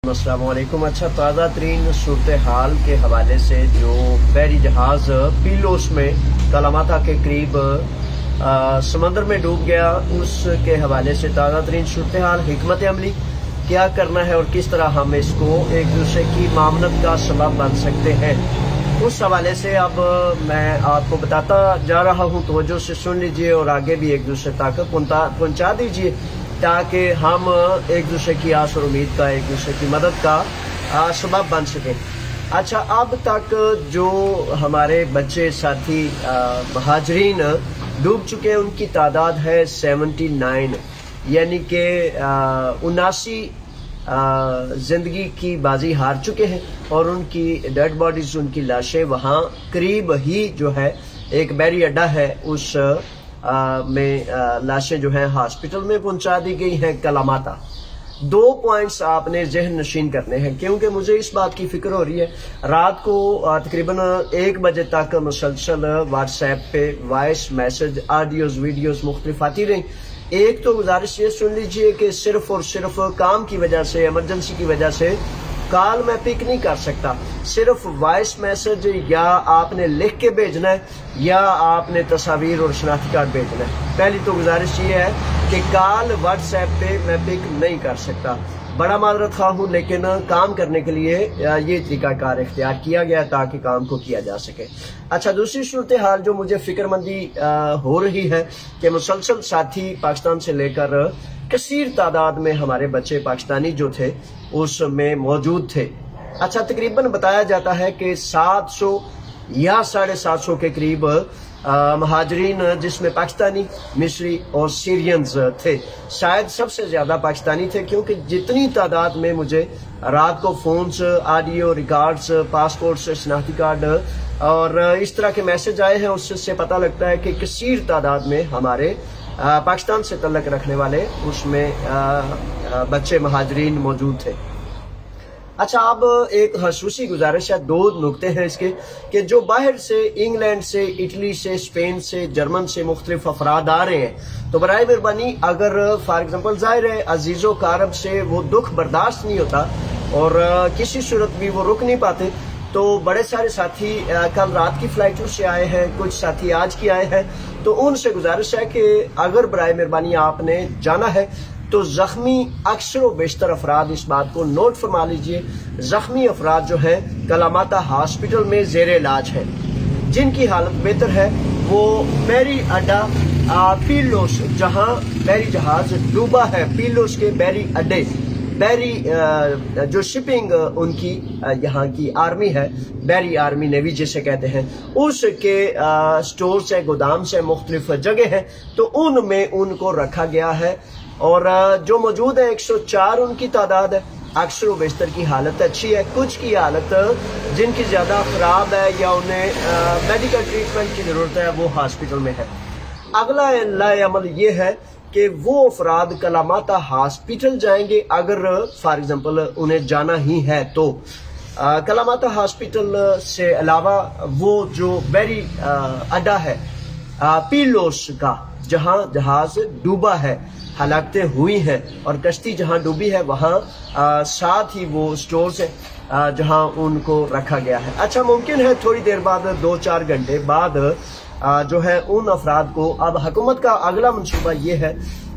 अस्सलाम वालेकुम। अच्छा, ताज़ा तरीन सूरत हाल के हवाले से जो बहरी जहाज पीलोस में कलामाता के करीब समंदर में डूब गया, उसके हवाले से ताज़ा तरीन सूरत हाल, हिकमत अमली क्या करना है और किस तरह हम इसको एक दूसरे की मामनत का सबब बन सकते हैं, उस हवाले से अब मैं आपको बताता जा रहा हूँ। तवज्जो से सुन लीजिए और आगे भी एक दूसरे तक पहुँचा दीजिए ताकि हम एक दूसरे की आस और उम्मीद का, एक दूसरे की मदद का सबब बन सकें। अच्छा, अब तक जो हमारे बच्चे साथी महाजरीन डूब चुके हैं उनकी तादाद है 79, यानी कि 79 जिंदगी की बाजी हार चुके हैं और उनकी डेड बॉडीज, उनकी लाशें वहाँ करीब ही जो है एक बहरी अड्डा है उस में लाशें जो हैं हॉस्पिटल में पहुंचा दी गई हैं कलामाता। 2 पॉइंट्स आपने जहन नशीन करने हैं, क्योंकि मुझे इस बात की फिक्र हो रही है। रात को तकरीबन 1 बजे तक मुसलसल व्हाट्सएप पे वॉइस मैसेज, ऑडियोज, वीडियोज मुख्तलिफ आती रही। एक तो गुजारिश ये सुन लीजिए कि सिर्फ और सिर्फ काम की वजह से, इमरजेंसी की वजह से कॉल मैं पिक नहीं कर सकता। सिर्फ वॉइस मैसेज या आपने लिख के भेजना है या आपने तस्वीर और शनाख्ती कार्ड भेजना है। पहली तो गुजारिश ये है कि कॉल व्हाट्सएप पे मैं पिक नहीं कर सकता। बड़ा माजरत खा हूँ, लेकिन काम करने के लिए ये तरीकाकार इख्तियार किया गया ताकि काम को किया जा सके। अच्छा, दूसरी सूरत हाल जो मुझे फिक्रमंदी हो रही है कि मुसलसल साथी पाकिस्तान से लेकर कसीर तादाद में हमारे बच्चे पाकिस्तानी जो थे उसमें मौजूद थे। अच्छा, तकरीबन बताया जाता है कि 700 या 750 के करीब महाजरीन, जिसमें पाकिस्तानी, मिस्री और सीरियंस थे। शायद सबसे ज्यादा पाकिस्तानी थे, क्योंकि जितनी तादाद में मुझे रात को फोन्स, ऑडियो रिकॉर्ड्स, पासपोर्ट्स, शनाख्ती कार्ड और इस तरह के मैसेज आए हैं, उससे पता लगता है कि कसीर तादाद में हमारे पाकिस्तान से तल्लक रखने वाले उसमें बच्चे महाजरीन मौजूद थे। अच्छा, अब एक खसूसी गुजारिश है, 2 नुकते हैं इसके कि जो बाहर से, इंग्लैंड से, इटली से, स्पेन से, जर्मन से मुख्तलिफ अफराद आ रहे हैं, तो बराए मेहरबानी अगर फॉर एग्जाम्पल जाहिर है अजीजों कारब से वो दुख बर्दाश्त नहीं होता और किसी सूरत भी वो रुक नहीं पाते, तो बड़े सारे साथी कल रात की फ्लाइटों से आए हैं, कुछ साथी आज की आए हैं, तो उनसे गुजारिश है कि अगर बराए मेहरबानी आपने जाना है तो जख्मी अक्सर व बेशतर अफराद, इस बात को नोट फरमा लीजिए, जख्मी अफराद जो है कलामाता हॉस्पिटल में जेर इलाज है। जिनकी हालत बेहतर है वो बहरी अड्डा पीलोस, जहां बहरी जहाज डूबा है, पीलोस के बहरी अड्डे, बहरी जो शिपिंग उनकी यहाँ की आर्मी है, बहरी आर्मी नेवी जिसे कहते हैं, उसके स्टोर्स है, गोदाम से, मुख्तलिफ जगह है, तो उनमें उनको रखा गया है। और जो मौजूद है 104 उनकी तादाद है। अक्सर व बेशतर की हालत अच्छी है, कुछ की हालत जिनकी ज्यादा खराब है या उन्हें मेडिकल ट्रीटमेंट की जरूरत है वो हॉस्पिटल में है। अगला अमल ये है कि वो अफराद कलामाता हॉस्पिटल जाएंगे, अगर फॉर एग्जाम्पल उन्हें जाना ही है तो कलामाता हॉस्पिटल से अलावा वो जो बहरी अड्डा है पीलोस का, जहां जहाज डूबा है, हलाकतें हुई हैं और कश्ती जहां डूबी है वहां साथ ही वो स्टोर्स है जहां उनको रखा गया है। अच्छा, मुमकिन है थोड़ी देर बाद, 2-4 घंटे बाद जो है उन अफराद को, अब हुकूमत का अगला मंसूबा ये है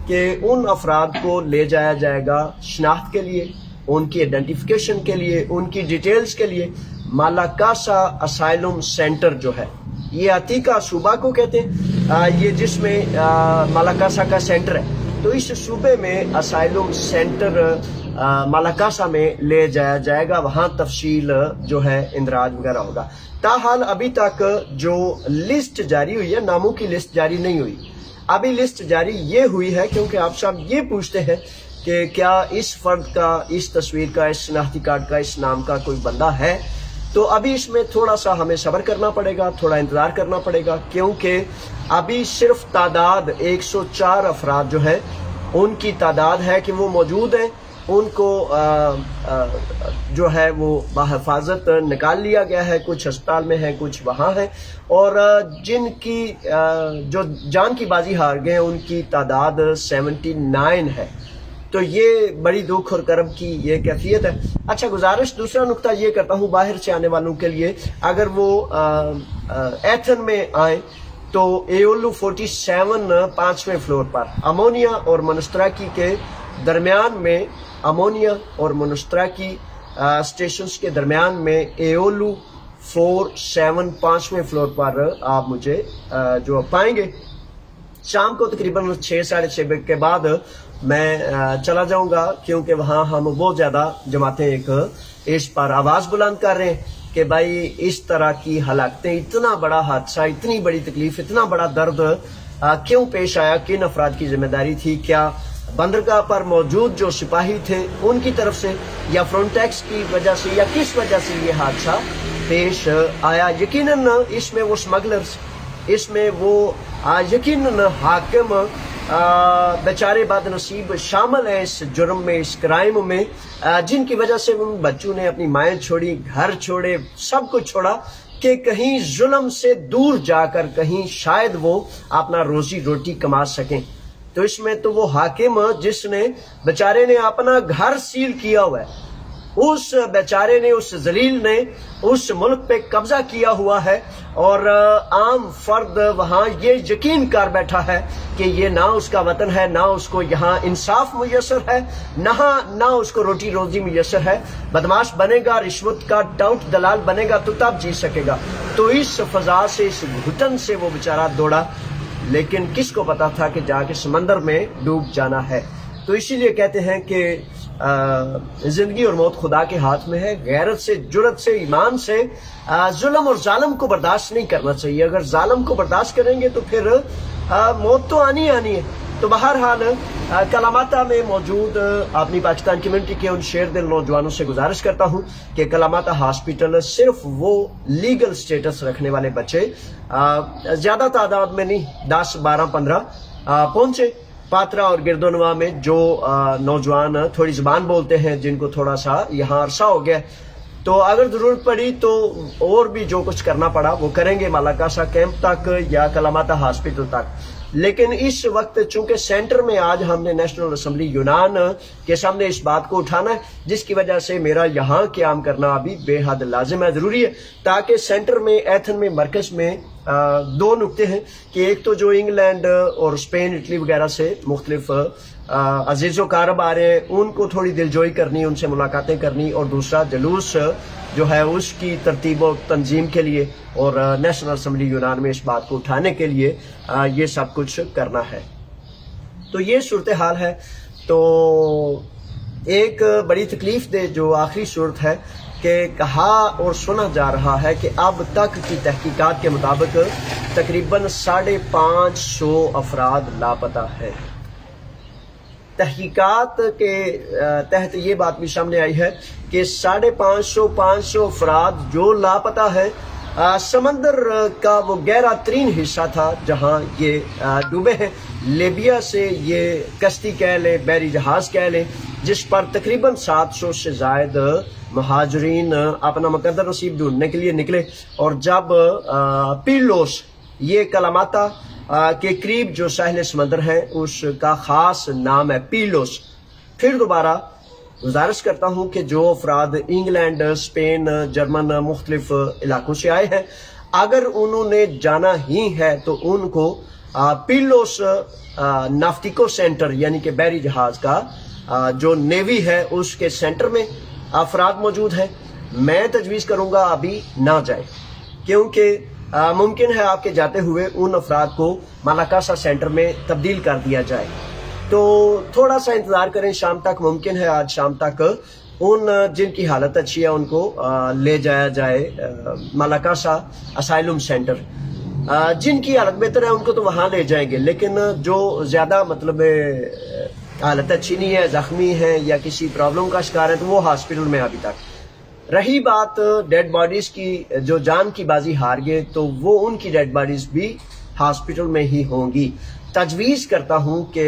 कि उन अफराद को ले जाया जाएगा शनाख्त के लिए, उनकी आइडेंटिफिकेशन के लिए, उनकी डिटेल्स के लिए मालाकासा असाइलम सेंटर जो है, ये अतीका सूबा को कहते हैं, ये जिसमें मालाकासा का सेंटर है, तो इस सूबे में असाइलम सेंटर मालाकासा में ले जाया जाएगा। वहां तफसील जो है इंदराज वगैरह होगा। ताहाल अभी तक जो लिस्ट जारी हुई है, नामों की लिस्ट जारी नहीं हुई। अभी लिस्ट जारी ये हुई है क्योंकि आप सब ये पूछते हैं कि क्या इस फर्द का, इस तस्वीर का, इस शनाख्ती कार्ड का, इस नाम का कोई बंदा है, तो अभी इसमें थोड़ा सा हमें सब्र करना पड़ेगा, थोड़ा इंतजार करना पड़ेगा, क्योंकि अभी सिर्फ तादाद 104 अफराद जो है उनकी तादाद है कि वो मौजूद हैं। उनको जो है वो बाहिफाजत निकाल लिया गया है, कुछ अस्पताल में है, कुछ वहां है, और जिनकी जो जान की बाजी हार गए उनकी तादाद 79 है। तो ये बड़ी दुख और कर्ब की ये कैफियत है। अच्छा, गुजारिश दूसरा नुक्ता ये करता हूँ बाहर से आने वालों के लिए, अगर वो एथन में आए तो एओलू 47 5वें फ्लोर पर अमोनिया और मनस्त्राकी के दरमियान में, अमोनिया और मनस्त्राकी स्टेशंस के दरमियान में एओलू 47 5वें फ्लोर पर आप मुझे जो पाएंगे। शाम को तकरीबन 6 साढ़े 6 के बाद मैं चला जाऊंगा, क्योंकि वहां हम बहुत ज्यादा जमातें एक इस पर आवाज बुलंद कर रहे हैं कि भाई इस तरह की हालातें, इतना बड़ा हादसा, इतनी बड़ी तकलीफ, इतना बड़ा दर्द क्यों पेश आया, किन अफराद की जिम्मेदारी थी, क्या बंदरगाह पर मौजूद जो सिपाही थे उनकी तरफ से या फ्रंटेक्स की वजह से या किस वजह से ये हादसा पेश आया। यकीनन इसमें वो स्मगलर्स, इसमें वो यकीनन हाकिम बेचारे बदनसीब शामिल है इस जुर्म में, इस क्राइम में, जिनकी वजह से उन बच्चों ने अपनी माएँ छोड़ी, घर छोड़े, सब कुछ छोड़ा कि कहीं जुल्म से दूर जाकर कहीं शायद वो अपना रोजी रोटी कमा सकें। तो इसमें तो वो हाकिम जिसने बेचारे ने अपना घर सील किया हुआ है, उस बेचारे ने, उस जलील ने उस मुल्क पे कब्जा किया हुआ है, और आम फर्द वहां ये यकीन कर बैठा है कि ये ना उसका वतन है, ना उसको यहाँ इंसाफ मुयसर है, ना उसको रोटी रोजी मुयसर है। बदमाश बनेगा, रिश्वत का टाउट दलाल बनेगा तो तब जी सकेगा। तो इस फजा से, इस घुटन से वो बेचारा दौड़ा, लेकिन किसको पता था कि जाके समंदर में डूब जाना है। तो इसीलिए कहते हैं कि जिंदगी और मौत खुदा के हाथ में है। गैरत से, जुर्रत से, ईमान से जुल्म और जालिम को बर्दाश्त नहीं करना चाहिए। अगर जालिम को बर्दाश्त करेंगे तो फिर मौत तो आनी है। तो बहरहाल कलामाता में मौजूद अपनी पाकिस्तान कम्युनिटी के उन शेर दिल नौजवानों से गुजारिश करता हूं कि कलामाता हॉस्पिटल सिर्फ वो लीगल स्टेटस रखने वाले बच्चे, ज्यादा तादाद में नहीं, 10 12 15 पहुंचे। पात्रा और गिरदोनवा में जो नौजवान थोड़ी जुबान बोलते हैं, जिनको थोड़ा सा यहाँ अरसा हो गया, तो अगर जरूरत पड़ी तो और भी जो कुछ करना पड़ा वो करेंगे, मालाकासा कैंप तक या कलामाता हॉस्पिटल तक। लेकिन इस वक्त चूंकि सेंटर में आज हमने नेशनल असेंबली यूनान के सामने इस बात को उठाना है, जिसकी वजह से मेरा यहाँ क्याम करना अभी बेहद लाजिम है, जरूरी है, ताकि सेंटर में, एथन में, मरकज में दो नुक्ते हैं कि एक तो जो इंग्लैंड और स्पेन, इटली वगैरह से मुख्तलिफ अजीजों कारब आ रहे हैं, उनको थोड़ी दिलजोई करनी, उनसे मुलाकातें करनी, और दूसरा जुलूस जो है उसकी तरतीब और तंजीम के लिए और नेशनल असेंबली यूनान में इस बात को उठाने के लिए ये सब कुछ करना है। तो ये सूरत हाल है। तो एक बड़ी तकलीफ दे जो आखिरी सूरत है कि कहा और सुना जा रहा है कि अब तक की तहकीकात के मुताबिक तकरीबन 550 अफराद लापता है। तहकीकात के तहत ये बात भी सामने आई है कि 550 अफराद जो लापता है। समंदर का वो गहरा तरीन हिस्सा था जहां ये डूबे हैं। लीबिया से ये कश्ती कह ले, बहरी जहाज कह ले, जिस पर तकरीबन 700 से जायद महाजरीन अपना मुकद्दर नसीब ढूंढने के लिए निकले। और जब पीलोस, ये कलामाता के करीब जो साहिल समंदर है उसका खास नाम है पीलोस। फिर दोबारा गुजारिश करता हूं कि जो अफराद इंग्लैंड, स्पेन, जर्मन मुख्तलिफ इलाकों से आए हैं, अगर उन्होंने जाना ही है तो उनको पीलोस नाफ्टिको सेंटर यानी कि बहरी जहाज का जो नेवी है उसके सेंटर में अफराद मौजूद हैं। मैं तजवीज करूंगा अभी ना जाए, क्योंकि मुमकिन है आपके जाते हुए उन अफराद को मालाकासा सेंटर में तब्दील कर दिया जाए। तो थोड़ा सा इंतजार करें शाम तक, मुमकिन है आज शाम तक उन जिनकी हालत अच्छी है उनको ले जाया जाए मालाकासा असाइलम सेंटर। जिनकी हालत बेहतर है उनको तो वहां ले जाएंगे, लेकिन जो ज्यादा मतलब हालत अच्छी नहीं है, जख्मी है या किसी प्रॉब्लम का शिकार है, तो वो हॉस्पिटल में अभी तक। रही बात डेड बॉडीज की, जो जान की बाजी हार गए, तो वो उनकी डेड बॉडीज भी हॉस्पिटल में ही होंगी। तजवीज करता हूं कि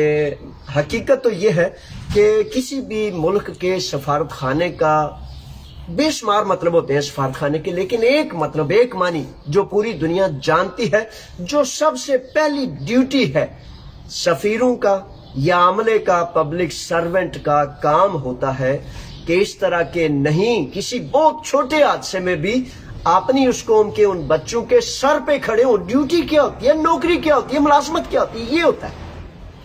हकीकत तो यह है कि किसी भी मुल्क के सफारत खाने का बेशुमार मतलब होते हैं सफारत खाने के, लेकिन एक मतलब, एक मानी जो पूरी दुनिया जानती है, जो सबसे पहली ड्यूटी है सफीरों का यह आमले का, पब्लिक सर्वेंट का काम होता है कि इस तरह के नहीं, किसी बहुत छोटे हादसे में भी अपनी उस कौम के उन बच्चों के सर पे खड़े हो। ड्यूटी क्या होती है, नौकरी क्या होती है, मुलाजमत क्या होती है, ये होता है।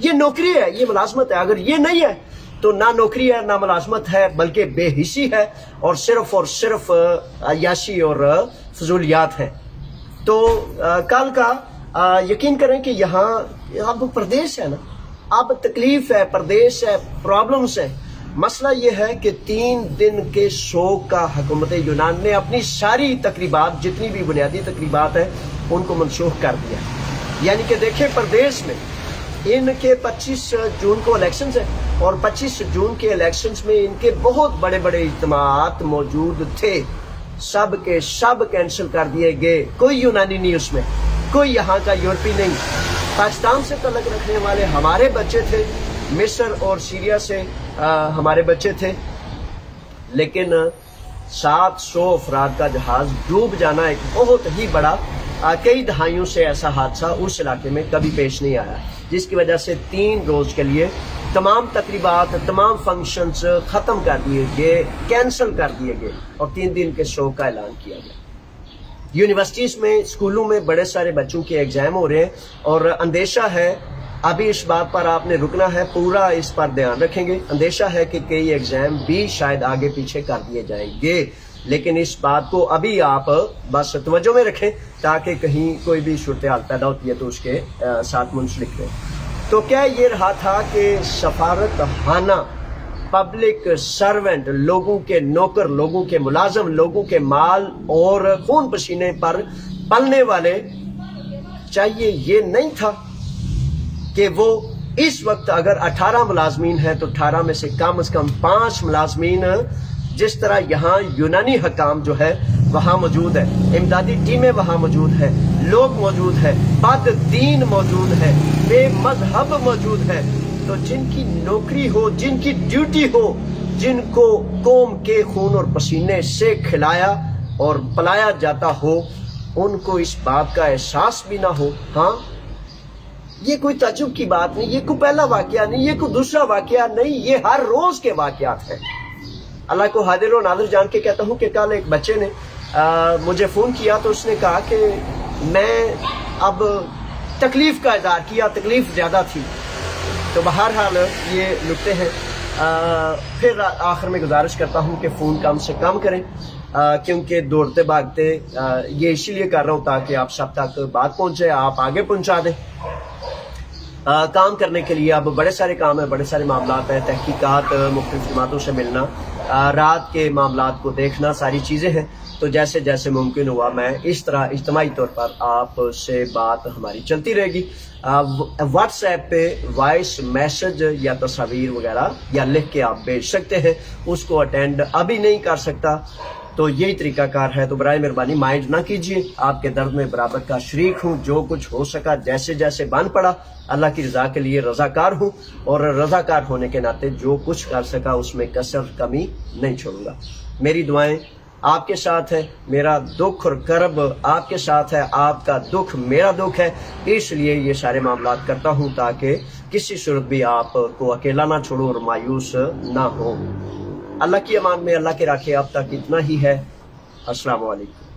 ये नौकरी है, ये मुलाजमत है। अगर ये नहीं है तो ना नौकरी है, ना मुलाजमत है, बल्कि बेहिसी है और सिर्फ अय्याशी और फजूलियात है। तो कल का यकीन करें कि यहाँ अब प्रदेश है ना, अब तकलीफ है, प्रदेश है, प्रॉब्लम्स है। मसला यह है कि 3 दिन के शोक का हुकूमत यूनान ने अपनी सारी तकरीबात, जितनी भी बुनियादी तकरीबात है, उनको मनसूख कर दिया। यानी कि देखें, प्रदेश में इनके 25 जून को इलेक्शंस है और 25 जून के इलेक्शंस में इनके बहुत बड़े बड़े इज्तिमात मौजूद थे, सब के सब कैंसिल कर दिए गए। कोई यूनानी नहीं उसमें, कोई यहाँ का यूरोपी नहीं। पाकिस्तान से तल्लुक़ रखने वाले हमारे बच्चे थे, मिस्र और सीरिया से हमारे बच्चे थे, लेकिन 700 अफराद का जहाज डूब जाना एक बहुत ही बड़ा, कई दहाइयों से ऐसा हादसा उस इलाके में कभी पेश नहीं आया, जिसकी वजह से 3 रोज के लिए तमाम तकरीबात, तमाम फंक्शंस खत्म कर दिए गए, कैंसिल कर दिए गए और 3 दिन के शोक का ऐलान किया गया। यूनिवर्सिटीज में, स्कूलों में बड़े सारे बच्चों के एग्जाम हो रहे हैं और अंदेशा है, अभी इस बात पर आपने रुकना है, पूरा इस पर ध्यान रखेंगे। अंदेशा है कि कई एग्जाम भी शायद आगे पीछे कर दिए जाएंगे, लेकिन इस बात को अभी आप बस तवज्जो में रखें ताकि कहीं कोई भी सूरत हाल पैदा होती है तो उसके साथ मुंसलिक रहे। तो क्या ये रहा था कि सफारत खाना, पब्लिक सर्वेंट, लोगों के नौकर, लोगों के मुलाजम, लोगों के माल और खून पसीने पर पलने वाले, चाहिए ये नहीं था कि वो इस वक्त अगर 18 मुलाजमीन है तो 18 में से कम 5 मुलाजमीन, जिस तरह यहाँ यूनानी हकाम जो है वहां मौजूद है, इमदादी टीमें वहां मौजूद है, लोग मौजूद है, बद दीन मौजूद है, बेमजहब मौजूद है, तो जिनकी नौकरी हो, जिनकी ड्यूटी हो, जिनको कौम के खून और पसीने से खिलाया और पलाया जाता हो, उनको इस बात का एहसास भी ना हो। हाँ, ये कोई ताज्जुब की बात नहीं, ये कोई पहला वाकया नहीं, ये कोई दूसरा वाकया नहीं, ये हर रोज के वाकयात हैं। अल्लाह को हाजिर और नाज़िर जान के कहता हूं कि कल एक बच्चे ने मुझे फोन किया तो उसने कहा कि मैं अब तकलीफ का इज़हार किया, तकलीफ ज्यादा थी। तो बहरहाल ये नुक्ते हैं। फिर आखिर में गुजारिश करता हूं कि फोन कम से कम करें, क्योंकि दौड़ते भागते ये इसीलिए कर रहा हूं ताकि आप सब तक बात पहुंचे, आप आगे पहुंचा दें। काम करने के लिए अब बड़े सारे काम है, बड़े सारे मामलात हैं, तहकीकात, मुख्तलिफ जमातों से मिलना, रात के मामलात को देखना, सारी चीजें हैं। तो जैसे जैसे मुमकिन हुआ मैं इस तरह इज्तिमाई तौर पर आपसे बात हमारी चलती रहेगी। व्हाट्सएप पे वॉइस मैसेज या तस्वीर वगैरह या लिख के आप भेज सकते हैं, उसको अटेंड अभी नहीं कर सकता तो यही तरीकाकार है। तो बराए मेहरबानी माइंड ना कीजिए, आपके दर्द में बराबर का शरीक हूँ, जो कुछ हो सका जैसे जैसे बन पड़ा अल्लाह की रजा के लिए रजाकार हूँ, और रजाकार होने के नाते जो कुछ कर सका उसमें कसर कमी नहीं छोड़ूंगा। मेरी दुआएं आपके साथ है, मेरा दुख और कर्ब आपके साथ है, आपका दुख मेरा दुख है, इसलिए ये सारे मामलात करता हूँ ताकि किसी सूरत भी आपको अकेला ना छोड़ूं और मायूस ना हो। अल्लाह की अमान में, अल्लाह के राखे अब तक इतना ही है। अस्सलाम वालेकुम।